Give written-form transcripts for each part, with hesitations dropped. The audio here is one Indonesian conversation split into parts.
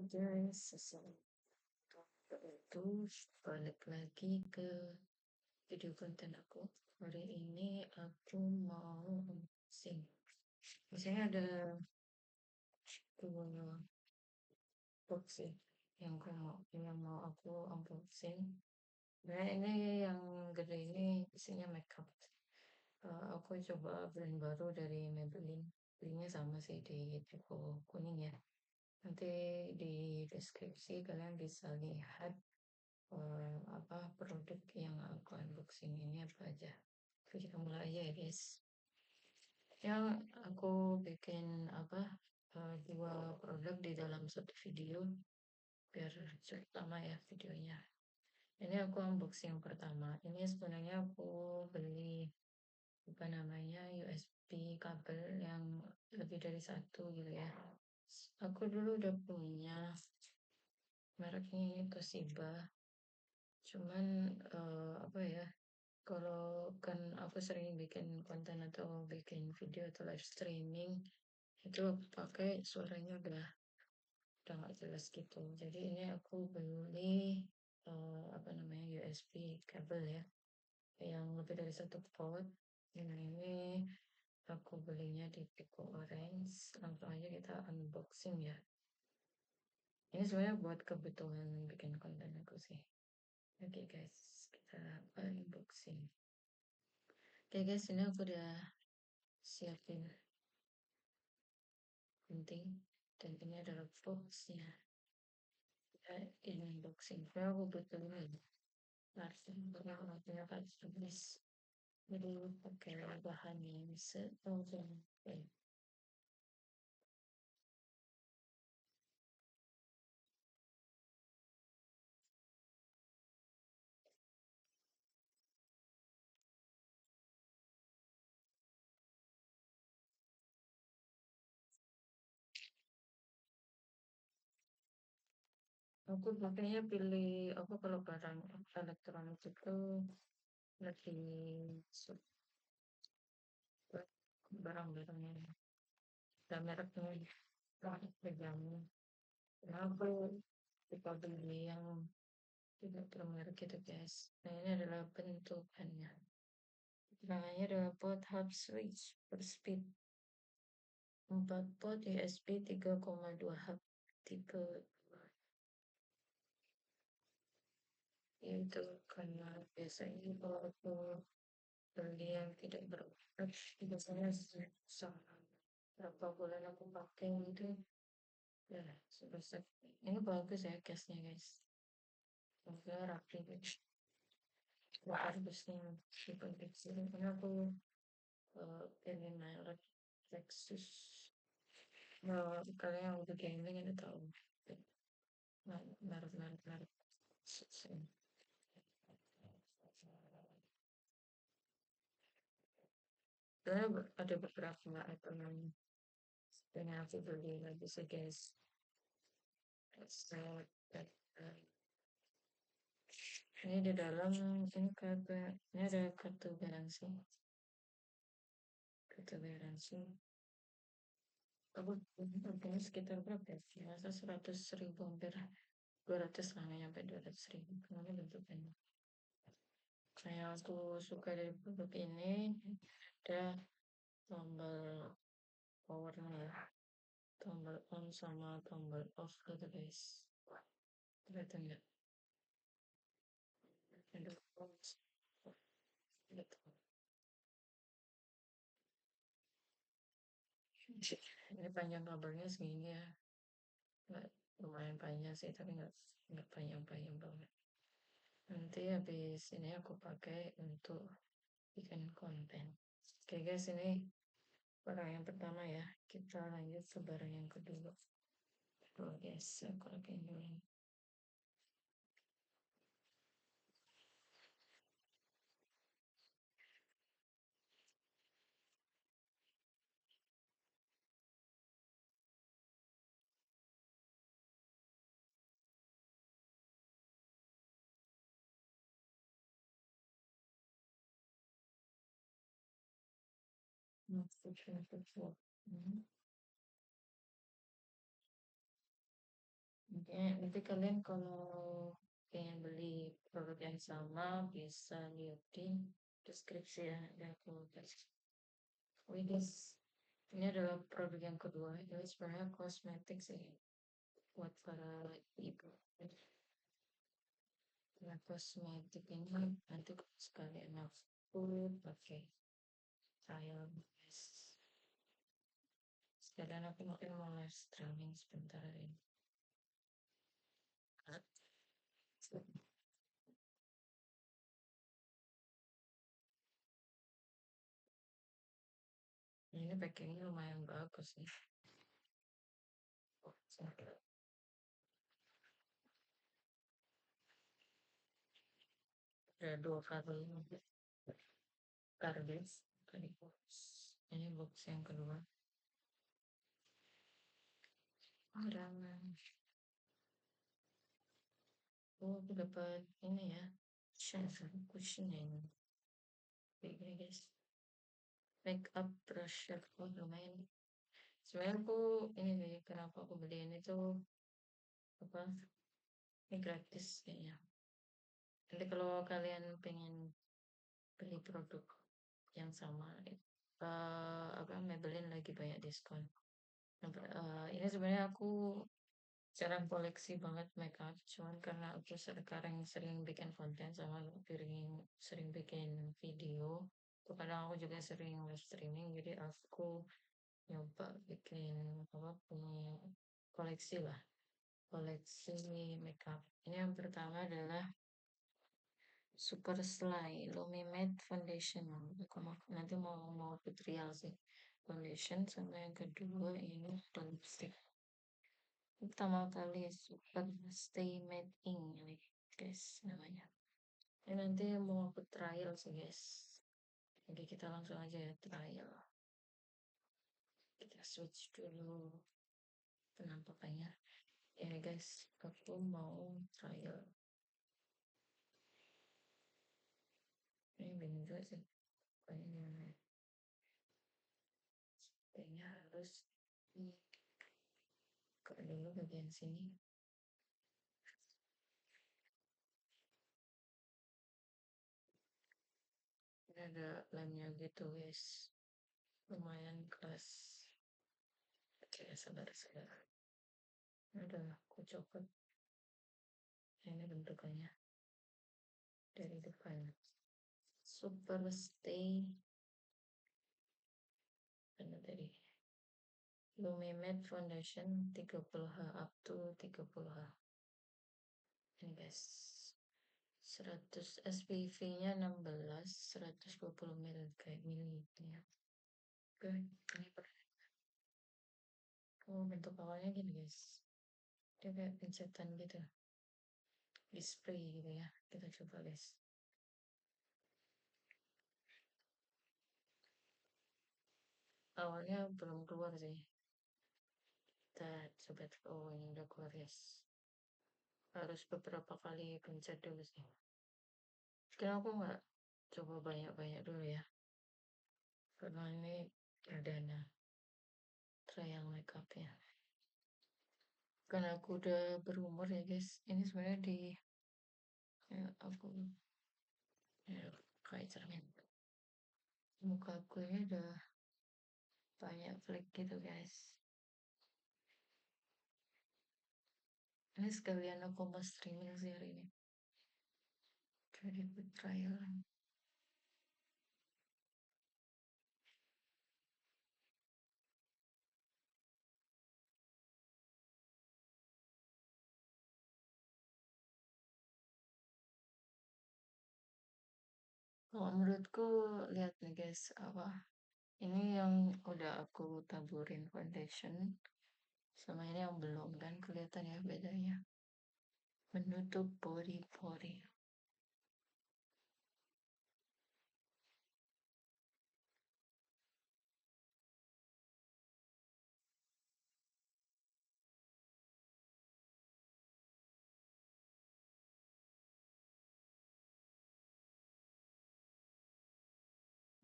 guys, itu balik lagi ke video konten aku. Hari ini aku mau unboxing. Misalnya ada dua box sih yang mau aku unboxing. Nah ini yang gede ini isinya makeup. Aku coba brand baru dari Maybelline. Belinya sama sih di toko kuning ya. Nanti di deskripsi kalian bisa lihat apa produk yang aku unboxing ini apa aja. Oke, kita mulai aja ya guys. Yang aku bikin dua produk di dalam satu video biar cepet lama ya videonya. Ini aku unboxing yang pertama. Ini sebenarnya aku beli USB kabel yang lebih dari satu gitu ya. Aku dulu udah punya mereknya ini Toshiba. Cuman apa ya? Kalau kan aku sering bikin konten atau bikin video atau live streaming, itu aku pakai suaranya udah nggak jelas gitu. Jadi ini aku beli USB kabel ya, yang lebih dari satu port. Ini aku belinya di Pico Orange. Langsung aja kita unboxing ya. Ini sebenarnya buat kebutuhan bikin konten aku sih. Oke guys, kita unboxing. Oke guys, ini aku udah siapin gunting dan ini adalah boxnya. Ya, ini unboxing. Saya aku butuh ini langsung punya tulis. Jadi pakai bahan yang setengah. Aku pakainya pilih apa kalau barang elektronik itu lebih suka barang-barangnya dan mereknya pegang. Nah, aku suka beli yang tidak bermerek gitu guys. Nah ini adalah bentukannya. Namanya adalah pot hub switch per speed 4 pot USB 3,2 hub tipe itu karena biasanya kalau aku beli yang tidak bermerek biasanya sama berapa bulan aku pakai gitu ya selesai. Ini bagus ya casnya guys, semoga rapi guys. Wah harusnya diproduksi karena aku pilih merek Lexus. Nah, kalian yang udah gaming ini tahu merek sebenarnya ada beberapa item yang pengen aku beli lagi sih guys. So, ini di dalam ini ini ada kartu garansi aku harganya sekitar berapa ya masa 100.000 hampir 200 lah nggak nyampe 200.000 karena bentuknya. Nah yang aku suka dari produk ini ada tombol powernya ya, tombol on sama tombol off gitu guys, kelihatan nggak? Ada on gitu. Ini panjang kabelnya segini ya, nggak lumayan panjang sih tapi nggak panjang-panjang banget. Nanti habis ini aku pakai untuk bikin konten. Oke guys, ini barang yang pertama ya. Kita lanjut ke barang yang kedua. Tuh guys, aku pakai dulu. Hmm. Ya, nanti kalian kalau pengen beli produk yang sama bisa liatin deskripsi ya, ada aku kasih. Wih guys, ini adalah produk yang kedua. Ini sebenarnya kosmetik sih buat para ibu. Nah, kosmetik ini nanti sekalian aku pakai trial guys. Sekalian aku mungkin mau live streaming sebentar ini. Ini packingnya lumayan bagus nih. Ada dua kali kardus tadi box. Ini box yang kedua. Ada oh aku dapat ini ya cushion ini. Kayak guys. Make up brush oh lumayan. Sebenarnya aku ini nih kenapa aku beli ini tuh apa? Ini gratis kayaknya. Nanti kalau kalian pengen beli produk yang sama, apa Maybelline lagi banyak diskon. Nah, ini sebenarnya aku jarang koleksi banget makeup, cuman karena aku sekarang sering bikin konten sama sering bikin video. Kadang aku juga sering live streaming, jadi aku nyoba bikin apa punya koleksi lah, koleksi makeup. Ini yang pertama adalah Super Slay Lumi Matte Foundation. Aku nanti mau tutorial sih foundation sama yang kedua ini lipstick. Pertama kali Super Stay Matte Ink ini guys namanya. Ini nanti mau aku trial sih guys. Oke kita langsung aja ya trial. Kita switch dulu penampakannya. Ya guys, aku mau trial. Ini bingung juga sih. Kayaknya harus ke dulu bagian sini. Ini ada lemnya gitu guys. Lumayan keras. Oke, sabar-sabar. Ini udah aku copot. Ini bentukannya dari depan. Super Stay. Mana tadi? Lumi Matte Foundation 30H up to 30H. Ini guys. 100 SPF-nya 16, 120 ml kayak mili ya. Oke, ini bentuk awalnya gini guys. Dia kayak pencetan gitu. Display gitu ya. Kita coba guys. Awalnya belum keluar sih. Kita coba oh ini udah keluar guys. Harus beberapa kali pencet dulu sih. Sekarang aku nggak coba banyak-banyak dulu ya. Karena ini perdana trial makeup ya. Karena aku udah berumur ya guys. Ini sebenarnya di ya, aku ya, kayak cermin. Muka aku ini udah banyak flek gitu guys. Ini sekalian aku mau streaming sih hari ini. Jadi buat trial. Kalau menurutku lihat nih guys apa ini yang udah aku taburin foundation sama ini yang belum kan kelihatan ya bedanya. Menutup pori-pori.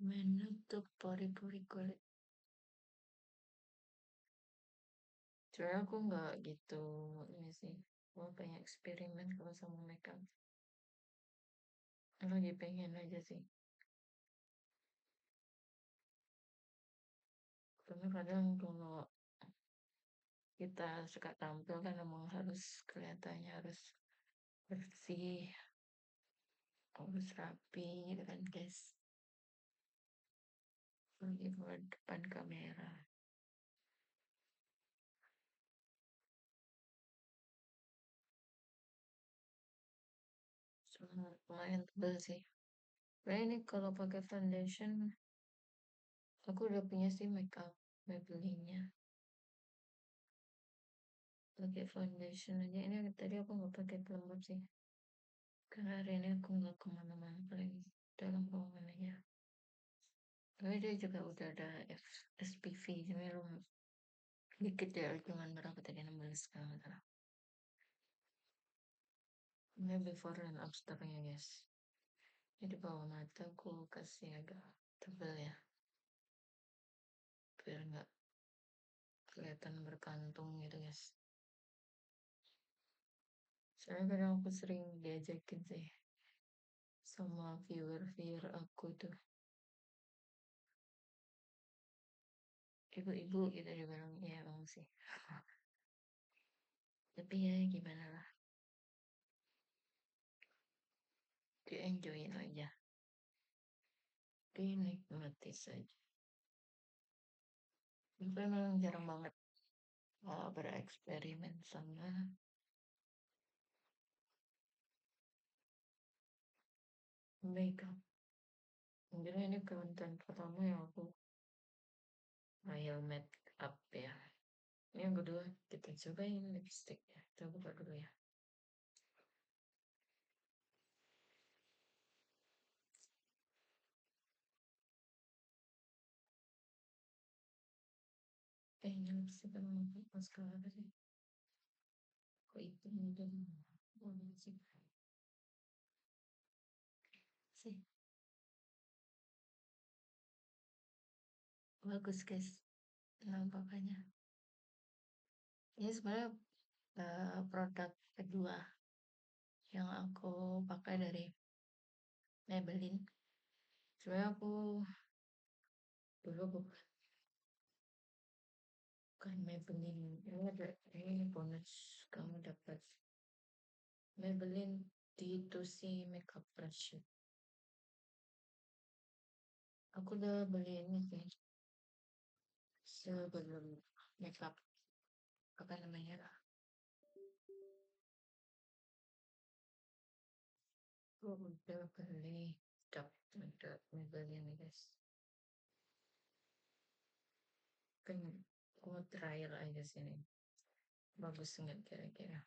Menutup pori-pori kulit. Sebenarnya aku nggak gitu ini sih, aku pengen eksperimen kalau sama makeup. Lagi pengen aja sih. Karena kadang kalau kita suka tampil kan emang harus kelihatannya harus bersih, harus rapi gitu kan guys. Lagi buat depan kamera. Lumayan tebel sih. Nah ini kalau pakai foundation, aku udah punya sih makeup Maybelline-nya. Pakai foundation aja. Ini tadi aku nggak pakai pelembab sih. Karena hari ini aku nggak kemana-mana paling dalam ruangan aja. Tapi dia juga udah ada SPF, jadi dikit ya, cuman berapa tadi 16 kalau nggak salah. Ini before and afternya guys. Jadi bawah mata aku kasih agak tebel ya, biar nggak kelihatan berkantung gitu guys. Soalnya kadang aku sering diajakin sih sama viewer-viewer aku tuh, ibu-ibu gitu dibilang, ya emang sih. Tapi ya gimana lah, di enjoyin aja, dinikmati saja. Aku memang jarang banget bereksperimen sama makeup. Jadi ini konten pertama yang aku trial makeup ya. Ini yang kedua kita cobain lipstick ya. Kita buka dulu ya. Ini lipstick emang mascara apa sih? Kok itu dan warna sih? Sih bagus guys penampakannya. Ini sebenarnya produk kedua yang aku pakai dari Maybelline. Sebenarnya aku dulu bukan Maybelline. Ini ada ini bonus kamu dapat Maybelline D2C makeup brush. Aku udah beli ini sih sebelum makeup apa namanya, aku udah beli dap Maybelline guys. Kan aku mau trial aja sini. Bagus nggak kira-kira?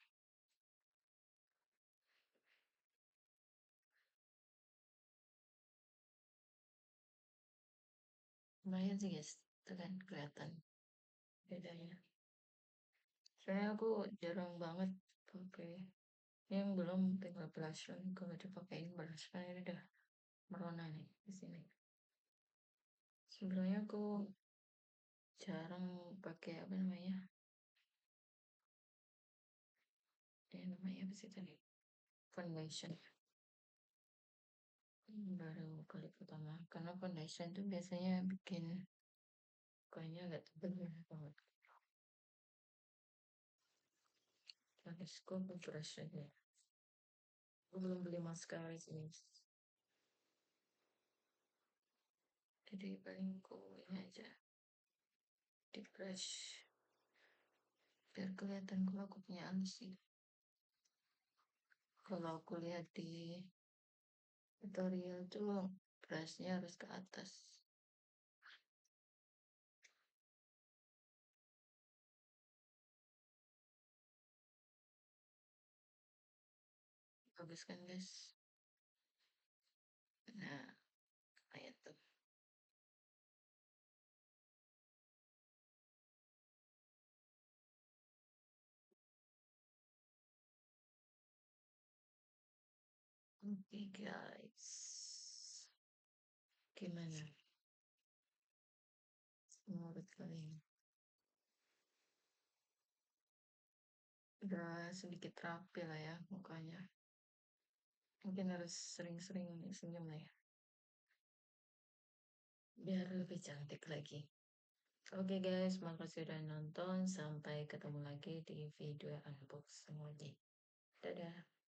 Lumayan sih guys, itu kan kelihatan bedanya. Soalnya aku jarang banget pakai yang belum tinggal blush on. Kalau dipakein blush on ini udah merona nih di sini. Sebenarnya aku jarang pakai apa namanya, namanya apa sih tadi, foundation. Baru kali pertama karena foundation tuh biasanya bikin mukanya agak tebel ya banget. Habis gue brush aja. Gue belum beli mascara sini. Jadi paling ku ini aja di brush biar kelihatan kalau aku punya alis sih. Kalau aku lihat di tutorial tuh brushnya harus ke atas. Bagus kan guys? Nah, kayak tuh. Oke guys. Gimana menurut kalian? udah sedikit rapi lah ya mukanya. Mungkin harus sering-sering senyum lah ya, biar lebih cantik lagi. Oke guys, makasih udah nonton. Sampai ketemu lagi di video unboxing lagi. Dadah.